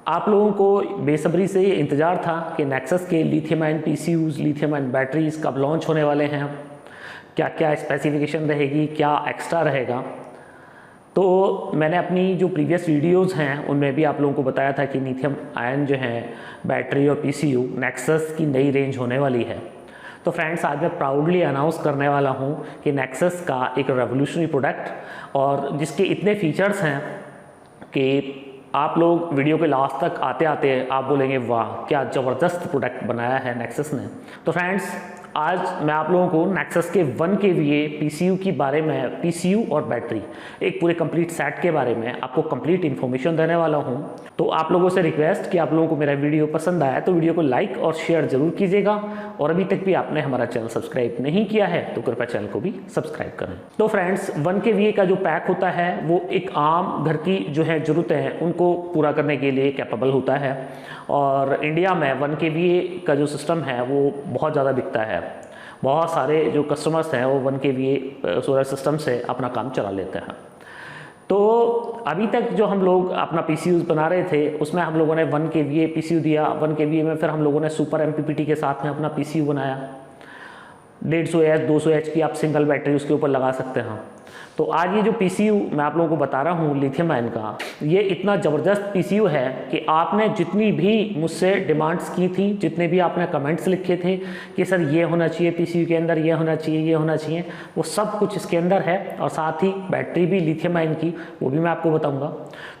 आप लोगों को बेसब्री से ये इंतज़ार था कि नेक्सस के lithium ion PCUs, lithium ion batteries कब लॉन्च होने वाले हैं, क्या क्या स्पेसिफिकेशन रहेगी, क्या एक्स्ट्रा रहेगा। तो मैंने अपनी जो प्रीवियस वीडियोस हैं उनमें भी आप लोगों को बताया था कि लिथियम आयन जो है बैटरी और पीसीयू नेक्सस की नई रेंज होने वाली है। तो फ्रेंड्स, आज मैं प्राउडली अनाउंस करने वाला हूं कि नेक्सस का एक रेवोल्यूशनरी प्रोडक्ट और जिसके इतने फीचर्स हैं कि आप लोग वीडियो के लास्ट तक आते आते आप बोलेंगे वाह क्या ज़बरदस्त प्रोडक्ट बनाया है नेक्सस ने। तो फ्रेंड्स, आज मैं आप लोगों को नेक्सस के 1 kVA पीसीयू के बारे में, पीसीयू और बैटरी एक पूरे कंप्लीट सेट के बारे में आपको कंप्लीट इन्फॉर्मेशन देने वाला हूं। तो आप लोगों से रिक्वेस्ट कि आप लोगों को मेरा वीडियो पसंद आया तो वीडियो को लाइक और शेयर जरूर कीजिएगा, और अभी तक भी आपने हमारा चैनल सब्सक्राइब नहीं किया है तो कृपया चैनल को भी सब्सक्राइब करें। तो फ्रेंड्स, 1 kVA का जो पैक होता है वो एक आम घर की जो है ज़रूरतें हैं उनको पूरा करने के लिए कैपेबल होता है, और इंडिया में 1 kVA का जो सिस्टम है वो बहुत ज़्यादा बिकता है। बहुत सारे जो कस्टमर्स हैं वो 1 kVA सोलर सिस्टम से अपना काम चला लेते हैं। तो अभी तक जो हम लोग अपना पीसीयू बना रहे थे उसमें हम लोगों ने 1 kVA पीसीयू दिया, 1 kVA में फिर हम लोगों ने सुपर एमपीपीटी के साथ में अपना पीसीयू बनाया। 150H 200H की आप सिंगल बैटरी उसके ऊपर लगा सकते हैं। तो आज ये जो पीसीयू मैं आप लोगों को बता रहा हूँ लिथियम आयन का, ये इतना ज़बरदस्त पीसीयू है कि आपने जितनी भी मुझसे डिमांड्स की थी, जितने भी आपने कमेंट्स लिखे थे कि सर ये होना चाहिए पीसीयू के अंदर, ये होना चाहिए, ये होना चाहिए, वो सब कुछ इसके अंदर है। और साथ ही बैटरी भी लिथियम आयन की, वो भी मैं आपको बताऊँगा।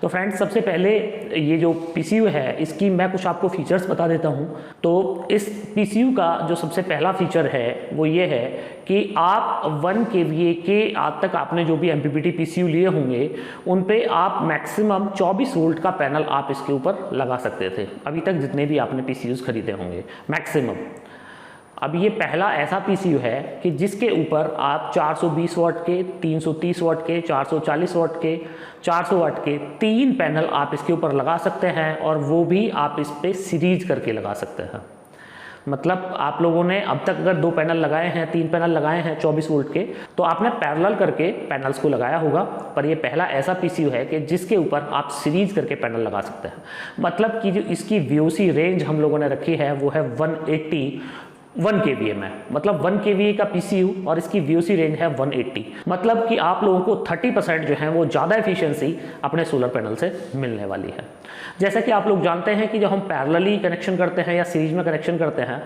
तो फ्रेंड्स, सबसे पहले ये जो पीसीयू है इसकी मैं कुछ आपको फीचर्स बता देता हूँ। तो इस पीसीयू का जो सबसे पहला फीचर है वो ये है कि आप 1 kVA के आज तक आपने जो भी एमपीपीटी पीसीयू लिए होंगे उन पे आप मैक्सिमम 24 वोल्ट का पैनल आप इसके ऊपर लगा सकते थे, अभी तक जितने भी आपने पीसीयूज खरीदे होंगे मैक्सिमम। अब ये पहला ऐसा पीसीयू है कि जिसके ऊपर आप 420 वाट के, 330 वाट के, 440 वाट के, 400 वाट के 3 पैनल आप इसके ऊपर लगा सकते हैं, और वो भी आप इस पर सीरीज करके लगा सकते हैं। मतलब आप लोगों ने अब तक अगर 2 पैनल लगाए हैं, 3 पैनल लगाए हैं 24 वोल्ट के, तो आपने पैरेलल करके पैनल्स को लगाया होगा, पर ये पहला ऐसा पीसीयू है कि जिसके ऊपर आप सीरीज करके पैनल लगा सकते हैं। मतलब कि जो इसकी वीओसी रेंज हम लोगों ने रखी है वो है 180 1 kVA में, मतलब 1 kVA का पीसीयू और इसकी VOC रेंज है 180। मतलब कि आप लोगों को 30% जो है वो ज़्यादा एफिशिएंसी अपने सोलर पैनल से मिलने वाली है। जैसा कि आप लोग जानते हैं कि जब हम पैरेलली कनेक्शन करते हैं या सीरीज में कनेक्शन करते हैं,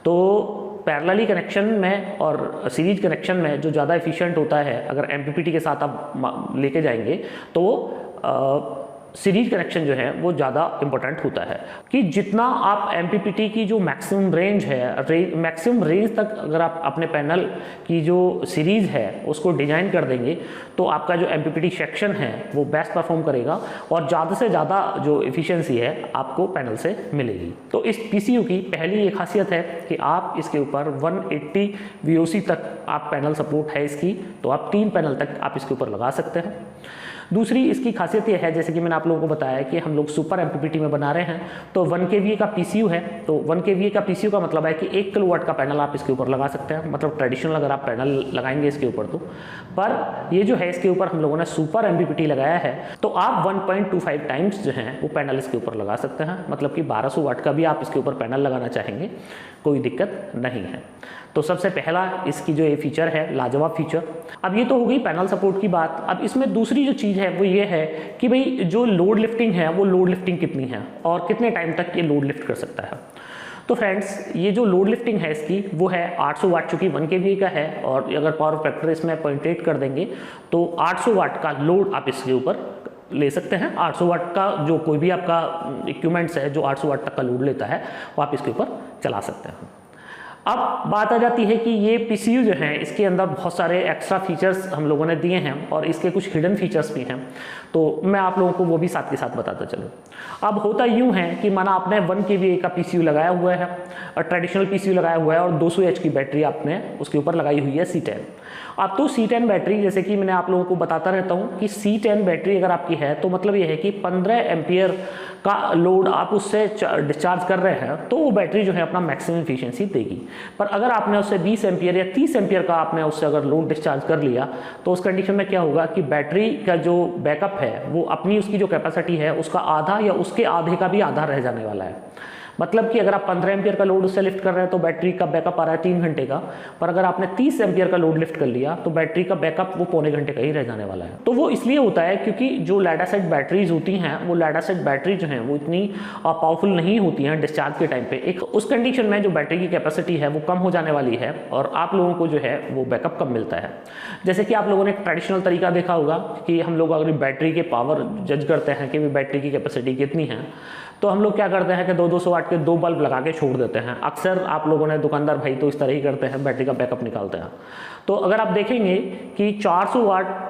तो पैरेलली कनेक्शन में और सीरीज कनेक्शन में जो ज़्यादा एफिशिएंट होता है, अगर एमपीपीटी के साथ आप लेके जाएंगे तो सीरीज कनेक्शन जो है वो ज़्यादा इंपॉर्टेंट होता है कि जितना आप एमपीपीटी की जो मैक्सिमम रेंज है, मैक्सिमम रेंज तक अगर आप अपने पैनल की जो सीरीज है उसको डिजाइन कर देंगे तो आपका जो एमपीपीटी सेक्शन है वो बेस्ट परफॉर्म करेगा और ज़्यादा से ज़्यादा जो एफिशिएंसी है आपको पैनल से मिलेगी। तो इस पीसीयू की पहली ये खासियत है कि आप इसके ऊपर 180 VOC तक आप पैनल सपोर्ट है इसकी, तो आप 3 पैनल तक आप इसके ऊपर लगा सकते हैं। दूसरी इसकी खासियत यह है, जैसे कि मैंने आप लोगों को बताया कि हम लोग सुपर एमपीपीटी में बना रहे हैं, तो 1 kVA का पीसीयू है। तो 1 kVA का पीसीयू का मतलब है कि 1 किलोवाट का पैनल आप इसके ऊपर लगा सकते हैं, मतलब ट्रेडिशनल अगर आप पैनल लगाएंगे इसके ऊपर तो। पर ये जो है इसके ऊपर हम लोगों ने सुपर एमपीपीटी लगाया है, तो आप 1.25 टाइम्स जो है वो पैनल इसके ऊपर लगा सकते हैं। मतलब कि 1200 वाट का भी आप इसके ऊपर पैनल लगाना चाहेंगे, कोई दिक्कत नहीं है। तो सबसे पहला इसकी जो ये फीचर है, लाजवाब फीचर। अब ये तो हो गई पैनल सपोर्ट की बात। अब इसमें दूसरी जो चीज़ है वो ये है कि भाई जो लोड लिफ्टिंग है वो लोड लिफ्टिंग कितनी है और कितने टाइम तक ये लोड लिफ्ट कर सकता है। तो फ्रेंड्स, ये जो लोड लिफ्टिंग है इसकी वो है 800 वाट, चूँकि 1 kVA का है, और अगर पावर फैक्टर इसमें 0.8 कर देंगे तो 800 वाट का लोड आप इसके ऊपर ले सकते हैं। 800 वाट का जो कोई भी आपका इक्विपमेंट्स है जो 800 वाट तक का लोड लेता है वो आप इसके ऊपर चला सकते हैं। अब बात आ जाती है कि ये पीसीयू जो है इसके अंदर बहुत सारे एक्स्ट्रा फीचर्स हम लोगों ने दिए हैं और इसके कुछ हिडन फीचर्स भी हैं, तो मैं आप लोगों को वो भी साथ के साथ बताता चलूँ। अब होता यूँ है कि माना आपने 1 kVA का पीसीयू लगाया हुआ है और ट्रेडिशनल पीसीयू लगाया हुआ है और 200H की बैटरी आपने उसके ऊपर लगाई हुई है C10। अब तो C10 बैटरी, जैसे कि मैंने आप लोगों को बताता रहता हूँ कि C10 बैटरी अगर आपकी है तो मतलब ये है कि 15 एम्पियर का लोड आप उससे डिस्चार्ज कर रहे हैं तो वो बैटरी जो है अपना मैक्सिमम एफिशिएंसी देगी। पर अगर आपने उससे 20 एम्पियर या 30 एम्पियर का आपने उससे अगर लोड डिस्चार्ज कर लिया तो उस कंडीशन में क्या होगा कि बैटरी का जो बैकअप है वो अपनी उसकी जो कैपेसिटी है उसका आधा या उसके आधे का भी आधा रह जाने वाला है। मतलब कि अगर आप 15 एम्पियर का लोड उससे लिफ्ट कर रहे हैं तो बैटरी का बैकअप आ रहा है 3 घंटे का, पर अगर आपने 30 एम्पियर का लोड लिफ्ट कर लिया तो बैटरी का बैकअप वो पौने घंटे का ही रह जाने वाला है। तो वो इसलिए होता है क्योंकि जो लेड एसिड बैटरीज होती हैं वो लेड एसिड बैटरी जो है वो इतनी पावरफुल नहीं होती हैं डिस्चार्ज के टाइम पे। एक उस कंडीशन में जो बैटरी की कैपेसिटी है वो कम हो जाने वाली है और आप लोगों को जो है वो बैकअप कम मिलता है। जैसे कि आप लोगों ने एक ट्रेडिशनल तरीका देखा होगा कि हम लोग अगर बैटरी के पावर जज करते हैं कि बैटरी की कैपेसिटी कितनी है तो हम लोग क्या करते हैं कि 200 वाट के 2 बल्ब लगा के छोड़ देते हैं। अक्सर आप लोगों ने, दुकानदार भाई तो इस तरह ही करते हैं, बैटरी का बैकअप निकालते हैं। तो अगर आप देखेंगे कि 400 वाट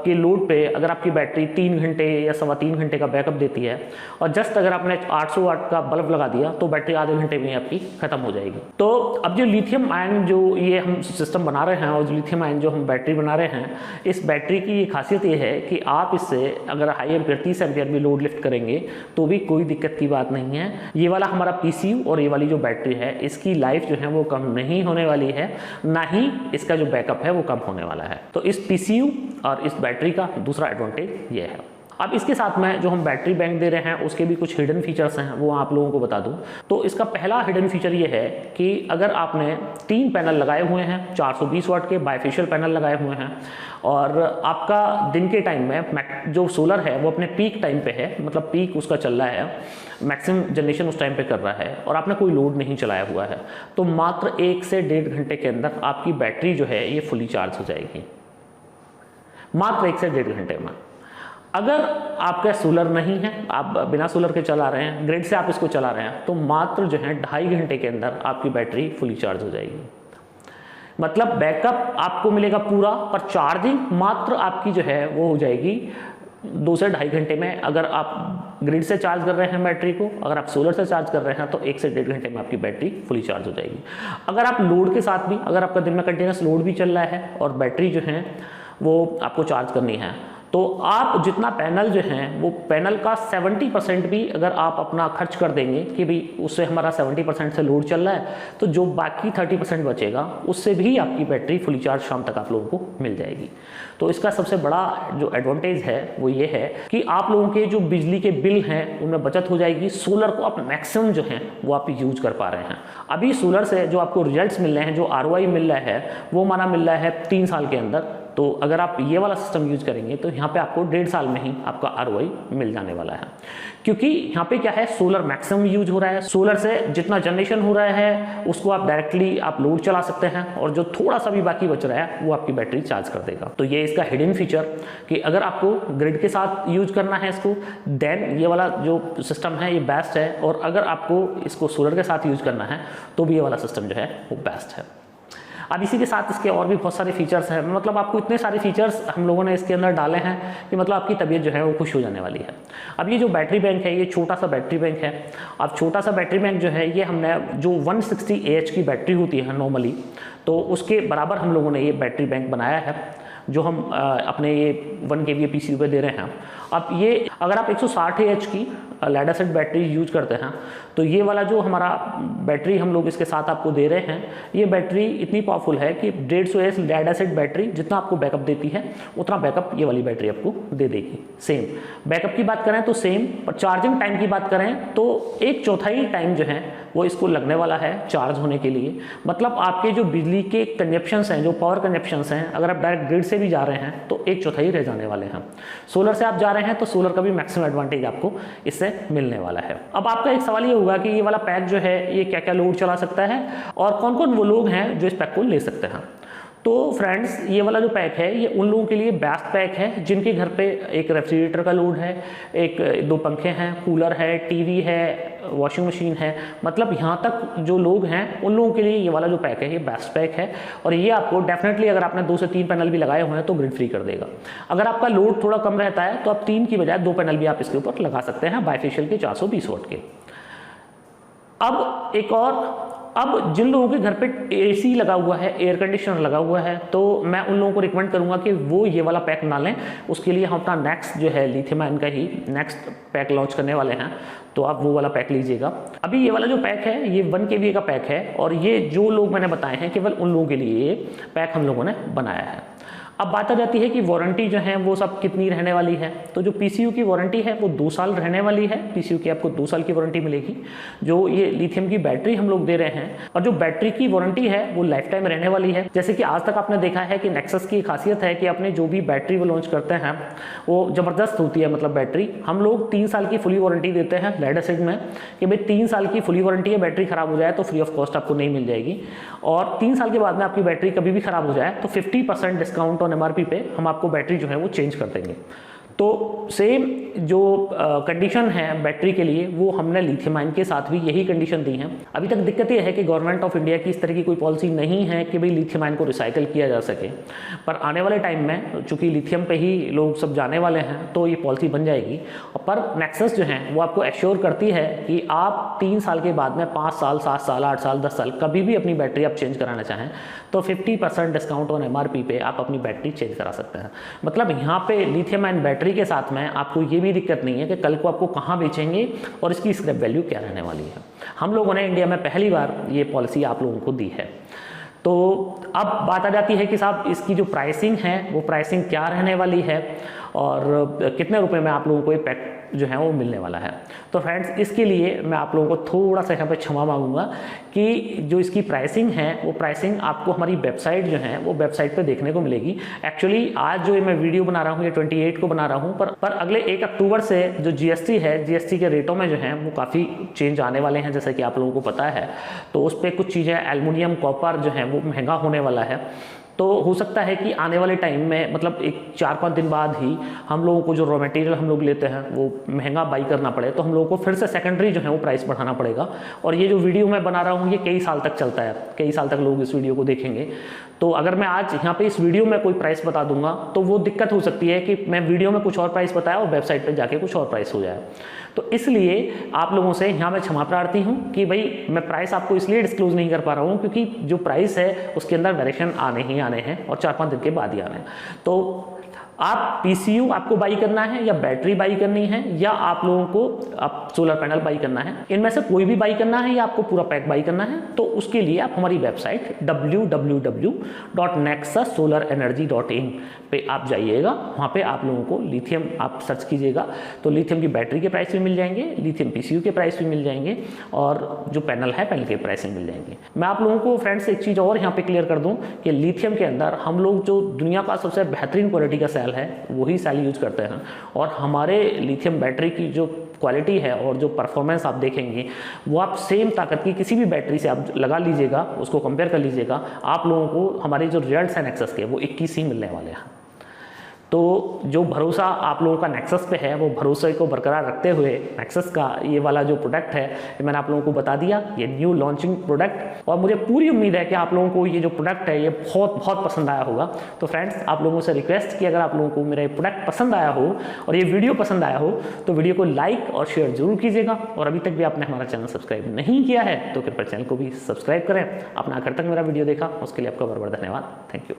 के लोड पे अगर आपकी बैटरी 3 घंटे या 3.25 घंटे का बैकअप देती है और जस्ट अगर आपने 800 वाट का बल्ब लगा दिया तो बैटरी आधे घंटे में आपकी खत्म हो जाएगी। तो अब जो लिथियम आयन जो ये हम सिस्टम बना रहे हैं और जो लिथियम आयन जो हम बैटरी बना रहे हैं, इस बैटरी की ये खासियत ये है कि आप इससे अगर हाई एम्पियर 30 एम्पियर भी लोड लिफ्ट करेंगे तो भी कोई दिक्कत की बात नहीं है। ये वाला हमारा पीसीयू और ये वाली जो बैटरी है इसकी लाइफ जो है वो कम नहीं होने वाली है, ना ही इसका जो बैकअप है वो कम होने वाला है। तो इस पीसीयू और इस बैटरी का दूसरा एडवांटेज ये है। अब इसके साथ में जो हम बैटरी बैंक दे रहे हैं उसके भी कुछ हिडन फीचर्स हैं, वो आप लोगों को बता दूं। तो इसका पहला हिडन फीचर ये है कि अगर आपने 3 पैनल लगाए हुए हैं 420 वाट के बाइफेशियल पैनल लगाए हुए हैं और आपका दिन के टाइम में जो सोलर है वो अपने पीक टाइम पे है, मतलब पीक उसका चल रहा है, मैक्सिमम जनरेशन उस टाइम पे कर रहा है और आपने कोई लोड नहीं चलाया हुआ है, तो मात्र 1 से 1.5 घंटे के अंदर आपकी बैटरी जो है ये फुली चार्ज हो जाएगी, मात्र 1 से 1.5 घंटे में। अगर आपका सोलर नहीं है, आप बिना सोलर के चला रहे हैं, ग्रिड से आप इसको चला रहे हैं, तो मात्र जो है 2.5 घंटे के अंदर आपकी बैटरी फुली चार्ज हो जाएगी। मतलब बैकअप आपको मिलेगा पूरा, पर चार्जिंग मात्र आपकी जो है वो हो जाएगी 2 से 2.5 घंटे में। अगर आप ग्रिड से चार्ज कर रहे हैं बैटरी को, अगर आप सोलर से चार्ज कर रहे हैं तो 1 से 1.5 घंटे में आपकी बैटरी फुली चार्ज हो जाएगी। अगर आप लोड के साथ भी, अगर आपका दिन में कंटिन्यूस लोड भी चल रहा है और बैटरी जो है वो आपको चार्ज करनी है, तो आप जितना पैनल जो हैं वो पैनल का 70% भी अगर आप अपना खर्च कर देंगे कि भाई उससे हमारा 70% से लोड चल रहा है, तो जो बाकी 30% बचेगा उससे भी आपकी बैटरी फुली चार्ज शाम तक आप लोगों को मिल जाएगी। तो इसका सबसे बड़ा जो एडवांटेज है वो ये है कि आप लोगों के जो बिजली के बिल हैं उनमें बचत हो जाएगी। सोलर को आप मैक्सिमम जो है वो आप यूज कर पा रहे हैं। अभी सोलर से जो आपको रिजल्ट्स मिल रहे हैं, जो ROI मिल रहा है वो माना मिल रहा है 3 साल के अंदर। तो अगर आप ये वाला सिस्टम यूज करेंगे तो यहाँ पे आपको 1.5 साल में ही आपका ROI मिल जाने वाला है, क्योंकि यहाँ पे क्या है, सोलर मैक्सिमम यूज हो रहा है। सोलर से जितना जनरेशन हो रहा है उसको आप डायरेक्टली आप लोड चला सकते हैं और जो थोड़ा सा भी बाकी बच रहा है वो आपकी बैटरी चार्ज कर देगा। तो ये इसका हिडन फीचर कि अगर आपको ग्रिड के साथ यूज करना है इसको, देन ये वाला जो सिस्टम है ये बेस्ट है, और अगर आपको इसको सोलर के साथ यूज करना है तो भी ये वाला सिस्टम जो है वो बेस्ट है। अब इसी के साथ इसके और भी बहुत सारे फीचर्स हैं, मतलब आपको इतने सारे फीचर्स हम लोगों ने इसके अंदर डाले हैं कि मतलब आपकी तबीयत जो है वो खुश हो जाने वाली है। अब ये जो बैटरी बैंक है ये छोटा सा बैटरी बैंक है। अब छोटा सा बैटरी बैंक जो है ये हमने जो 160 AH की बैटरी होती है नॉर्मली, तो उसके बराबर हम लोगों ने ये बैटरी बैंक बनाया है जो हम अपने ये 1 kVA PCU पे दे रहे हैं। अब ये अगर आप 160 AH की लेड एसिड बैटरी यूज करते हैं तो ये वाला जो हमारा बैटरी हम लोग इसके साथ आपको दे रहे हैं, ये बैटरी इतनी पावरफुल है कि 150 AH लेड एसिड बैटरी जितना आपको बैकअप देती है उतना बैकअप ये वाली बैटरी आपको दे देगी। सेम बैकअप की बात करें तो सेम, और चार्जिंग टाइम की बात करें तो 1/4 टाइम जो है वो इसको लगने वाला है चार्ज होने के लिए। मतलब आपके जो बिजली के कंजप्शंस हैं, जो पावर कंजप्शंस हैं, अगर आप डायरेक्ट ग्रिड से भी जा रहे हैं तो 1/4 रह जाने वाले हैं। सोलर से आप जा रहे हैं तो सोलर का भी मैक्सिमम एडवांटेज आपको इससे मिलने वाला है। अब आपका एक सवाल ये होगा कि ये वाला पैक जो है ये क्या क्या लोड चला सकता है और कौन कौन वो लोग हैं जो इस पैक को ले सकते हैं। तो फ्रेंड्स ये वाला जो पैक है ये उन लोगों के लिए बेस्ट पैक है जिनके घर पे एक रेफ्रिजरेटर का लोड है, 2 पंखे हैं, कूलर है, टीवी है, वॉशिंग मशीन है, मतलब यहाँ तक जो लोग हैं उन लोगों के लिए ये वाला जो पैक है ये बेस्ट पैक है। और ये आपको डेफिनेटली अगर आपने 2 से 3 पैनल भी लगाए हुए हैं तो ग्रिड फ्री कर देगा। अगर आपका लोड थोड़ा कम रहता है तो आप 3 की बजाय 2 पैनल भी आप इसके ऊपर लगा सकते हैं बाइफेशियल के 420 वाट के। अब एक और अब जिन लोगों के घर पे AC लगा हुआ है, एयर कंडीशनर लगा हुआ है, तो मैं उन लोगों को रिकमेंड करूंगा कि वो ये वाला पैक ना लें। उसके लिए हम अपना नेक्स्ट जो है लिथियम आयन का ही नेक्स्ट पैक लॉन्च करने वाले हैं, तो आप वो वाला पैक लीजिएगा। अभी ये वाला जो पैक है ये 1 kVA का पैक है, और ये जो लोग मैंने बताए हैं केवल उन लोगों के लिए ये पैक हम लोगों ने बनाया है। अब बात आ जाती है कि वारंटी जो है वो सब कितनी रहने वाली है। तो जो PCU की वारंटी है वो 2 साल रहने वाली है। PCU की आपको 2 साल की वारंटी मिलेगी। जो ये लिथियम की बैटरी हम लोग दे रहे हैं, और जो बैटरी की वारंटी है वो लाइफ टाइम रहने वाली है। जैसे कि आज तक आपने देखा है कि नेक्सस की खासियत है कि अपने जो भी बैटरी वो लॉन्च करते हैं वो ज़बरदस्त होती है। मतलब बैटरी हम लोग 3 साल की फुली वारंटी देते हैं लेड एसिड में, कि भाई 3 साल की फुली वारंटी है, बैटरी खराब हो जाए तो फ्री ऑफ कॉस्ट आपको नहीं मिल जाएगी। और 3 साल के बाद में आपकी बैटरी कभी भी खराब हो जाए तो 50% डिस्काउंट ऑन MRP पे हम आपको बैटरी जो है वो चेंज कर देंगे। तो सेम जो कंडीशन है बैटरी के लिए वो हमने लिथियम आयन के साथ भी यही कंडीशन दी है। अभी तक दिक्कत ये है कि गवर्नमेंट ऑफ इंडिया की इस तरह की कोई पॉलिसी नहीं है कि भाई लिथियम आयन को रिसाइकल किया जा सके, पर आने वाले टाइम में चूंकि लिथियम पे ही लोग सब जाने वाले हैं तो ये पॉलिसी बन जाएगी। पर नेक्सस जो है वो आपको एश्योर करती है कि आप 3 साल के बाद में 5 साल, 7 साल, 8 साल, 10 साल कभी भी अपनी बैटरी आप चेंज कराना चाहें तो 50% डिस्काउंट ऑन MRP पे आप अपनी बैटरी चेंज करा सकते हैं। मतलब यहाँ पे लिथियम आयन बैटरी के साथ में आपको ये भी दिक्कत नहीं है कि कल को आपको कहाँ बेचेंगे और इसकी स्क्रैप वैल्यू क्या रहने वाली है। हम लोगों ने इंडिया में पहली बार ये पॉलिसी आप लोगों को दी है। तो अब बात आ जाती है कि साहब इसकी जो प्राइसिंग है वो प्राइसिंग क्या रहने वाली है और कितने रुपए में आप लोगों को ये पैक जो है वो मिलने वाला है। तो फ्रेंड्स इसके लिए मैं आप लोगों को थोड़ा सा यहाँ पे क्षमा मांगूंगा कि जो इसकी प्राइसिंग है वो प्राइसिंग आपको हमारी वेबसाइट जो है वो वेबसाइट पे देखने को मिलेगी। एक्चुअली आज जो मैं वीडियो बना रहा हूँ ये 28 को बना रहा हूँ, पर अगले 1 अक्टूबर से जो GST है, GST के रेटों में जो है वो काफ़ी चेंज आने वाले हैं जैसे कि आप लोगों को पता है। तो उस पर कुछ चीज़ें एल्युमिनियम, कॉपर जो है वो महंगा होने वाला है। तो हो सकता है कि आने वाले टाइम में मतलब एक 4-5 दिन बाद ही हम लोगों को जो रॉ मटेरियल हम लोग लेते हैं वो महंगा बाई करना पड़े, तो हम लोगों को फिर से सेकेंडरी जो है वो प्राइस बढ़ाना पड़ेगा। और ये जो वीडियो मैं बना रहा हूँ ये कई साल तक चलता है, कई साल तक लोग इस वीडियो को देखेंगे। तो अगर मैं आज यहाँ पे इस वीडियो में कोई प्राइस बता दूंगा तो वो दिक्कत हो सकती है कि मैं वीडियो में कुछ और प्राइस बताया और वेबसाइट पर जाके कुछ और प्राइस हो जाए। तो इसलिए आप लोगों से यहाँ मैं क्षमा प्रार्थी हूँ कि भाई मैं प्राइस आपको इसलिए डिस्क्लोज नहीं कर पा रहा हूँ क्योंकि जो प्राइस है उसके अंदर वेरिएशन आने ही आने हैं और 4-5 दिन के बाद ही आने हैं। तो आप PCU आपको बाई करना है या बैटरी बाई करनी है या आप लोगों को आप सोलर पैनल बाई करना है, इनमें से कोई भी बाई करना है या आपको पूरा पैक बाई करना है, तो उसके लिए आप हमारी वेबसाइट www.nexussolarenergy.in पे आप जाइएगा। वहाँ पे आप लोगों को लिथियम आप सर्च कीजिएगा तो लिथियम की बैटरी के प्राइस भी मिल जाएंगे, लिथियम PCU के प्राइस भी मिल जाएंगे और जो पैनल है पैनल के प्राइस भी मिल जाएंगे। मैं आप लोगों को फ्रेंड्स एक चीज़ और यहाँ पे क्लियर कर दूँ कि लिथियम के अंदर हम लोग जो दुनिया का सबसे बेहतरीन क्वालिटी का सेल है वही सेल यूज करते हैं। और हमारे लिथियम बैटरी की जो क्वालिटी है और जो परफॉर्मेंस आप देखेंगे वो आप सेम ताकत की किसी भी बैटरी से आप लगा लीजिएगा, उसको कंपेयर कर लीजिएगा, आप लोगों को हमारे जो रिजल्ट्स हैं नेक्सस के वो 21 ही मिलने वाले हैं। तो जो भरोसा आप लोगों का नेक्सस पे है वो भरोसे को बरकरार रखते हुए नेक्सस का ये वाला जो प्रोडक्ट है ये मैंने आप लोगों को बता दिया, ये न्यू लॉन्चिंग प्रोडक्ट। और मुझे पूरी उम्मीद है कि आप लोगों को ये जो प्रोडक्ट है ये बहुत बहुत पसंद आया होगा। तो फ्रेंड्स आप लोगों से रिक्वेस्ट कि अगर आप लोगों को मेरा ये प्रोडक्ट पसंद आया हो और ये वीडियो पसंद आया हो तो वीडियो को लाइक और शेयर जरूर कीजिएगा। और अभी तक भी आपने हमारा चैनल सब्सक्राइब नहीं किया है तो कृपया चैनल को भी सब्सक्राइब करें। आपने आखिर तक मेरा वीडियो देखा उसके लिए आपका बहुत बहुत धन्यवाद। Thank you.